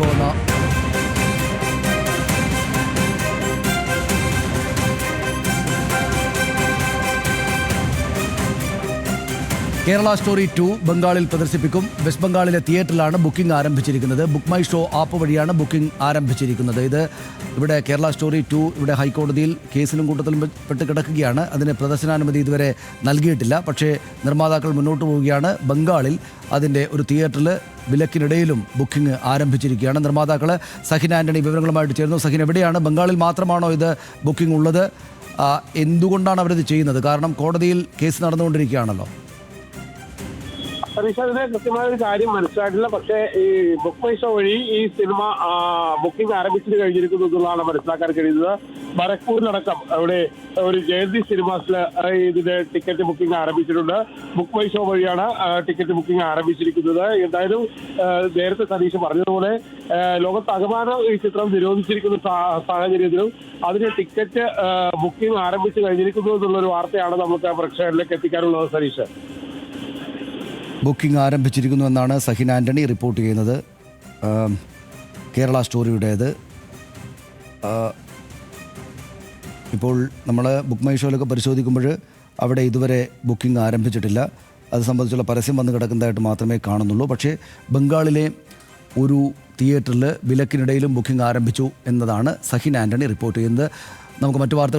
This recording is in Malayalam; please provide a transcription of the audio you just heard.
പോകുന്ന കേരള സ്റ്റോറി 2 ബംഗാളിൽ പ്രദർശിപ്പിക്കും. വെസ്റ്റ് ബംഗാളിലെ തിയേറ്ററിലാണ് ബുക്കിംഗ് ആരംഭിച്ചിരിക്കുന്നത്. ബുക്ക് മൈ ഷോ ആപ്പ് വഴിയാണ് ബുക്കിംഗ് ആരംഭിച്ചിരിക്കുന്നത്. ഇവിടെ കേരള സ്റ്റോറി 2 ഇവിടെ ഹൈക്കോടതിയിൽ കേസിലും കൂട്ടത്തിലും പെട്ട് കിടക്കുകയാണ്. അതിന് പ്രദർശനാനുമതി ഇതുവരെ നൽകിയിട്ടില്ല. പക്ഷേ നിർമ്മാതാക്കൾ മുന്നോട്ട് പോവുകയാണ്. ബംഗാളിൽ അതിൻ്റെ ഒരു തിയേറ്ററിൽ വിലക്കിനിടയിലും ബുക്കിംഗ് ആരംഭിച്ചിരിക്കുകയാണ്. നിർമ്മാതാക്കൾ സഹിൻ ആൻ്റണി വിവരങ്ങളുമായിട്ട് ചേർന്നു. സഹിൻ, എവിടെയാണ്? ബംഗാളിൽ മാത്രമാണോ ഇത് ബുക്കിംഗ് ഉള്ളത്? എന്തുകൊണ്ടാണ് അവരിത് ചെയ്യുന്നത്? കാരണം കോടതിയിൽ കേസ് നടന്നുകൊണ്ടിരിക്കുകയാണല്ലോ. അതിനെ കൃത്യമായ ഒരു കാര്യം മനസ്സിലാക്കില്ല. പക്ഷേ ഈ ബുക്ക് മൈ ഷോ വഴി ഈ സിനിമ ബുക്കിംഗ് ആരംഭിച്ചിട്ട് കഴിഞ്ഞിരിക്കുന്നു എന്നുള്ളതാണ് മനസ്സിലാക്കാൻ കഴിയുന്നത്. ബരക്കൂരിലടക്കം അവിടെ ഒരു ജയന്തി സിനിമാസിൽ ഇതിന്റെ ടിക്കറ്റ് ബുക്കിംഗ് ആരംഭിച്ചിട്ടുണ്ട്. ബുക്ക് മൈ ഷോ വഴിയാണ് ടിക്കറ്റ് ബുക്കിംഗ് ആരംഭിച്ചിരിക്കുന്നത്. എന്തായാലും നേരത്തെ സതീഷ് പറഞ്ഞതുപോലെ ലോകത്താകമാനം ഈ ചിത്രം നിരോധിച്ചിരിക്കുന്ന സാഹചര്യത്തിലും അതിന് ടിക്കറ്റ് ബുക്കിംഗ് ആരംഭിച്ചു കഴിഞ്ഞിരിക്കുന്നു എന്നുള്ളൊരു വാർത്തയാണ് നമുക്ക് പ്രേക്ഷകരിലേക്ക് എത്തിക്കാനുള്ളത്. സതീഷ്, ബുക്കിംഗ് ആരംഭിച്ചിരിക്കുന്നു എന്നാണ് സഹിൻ ആൻ്റണി റിപ്പോർട്ട് ചെയ്യുന്നത്. കേരള സ്റ്റോറിയുടേത്. ഇപ്പോൾ നമ്മൾ ബുക്ക് മൈ ഷോയിലൊക്കെ പരിശോധിക്കുമ്പോൾ അവിടെ ഇതുവരെ ബുക്കിംഗ് ആരംഭിച്ചിട്ടില്ല. അത് സംബന്ധിച്ചുള്ള പരസ്യം വന്ന് കിടക്കുന്നതായിട്ട് മാത്രമേ കാണുന്നുള്ളൂ. പക്ഷേ ബംഗാളിലെ ഒരു തിയേറ്ററിൽ വിലക്കിനിടയിലും ബുക്കിംഗ് ആരംഭിച്ചു എന്നതാണ് സഹിൻ ആൻ്റണി റിപ്പോർട്ട് ചെയ്യുന്നത്. നമുക്ക് മറ്റു വാർത്തകൾ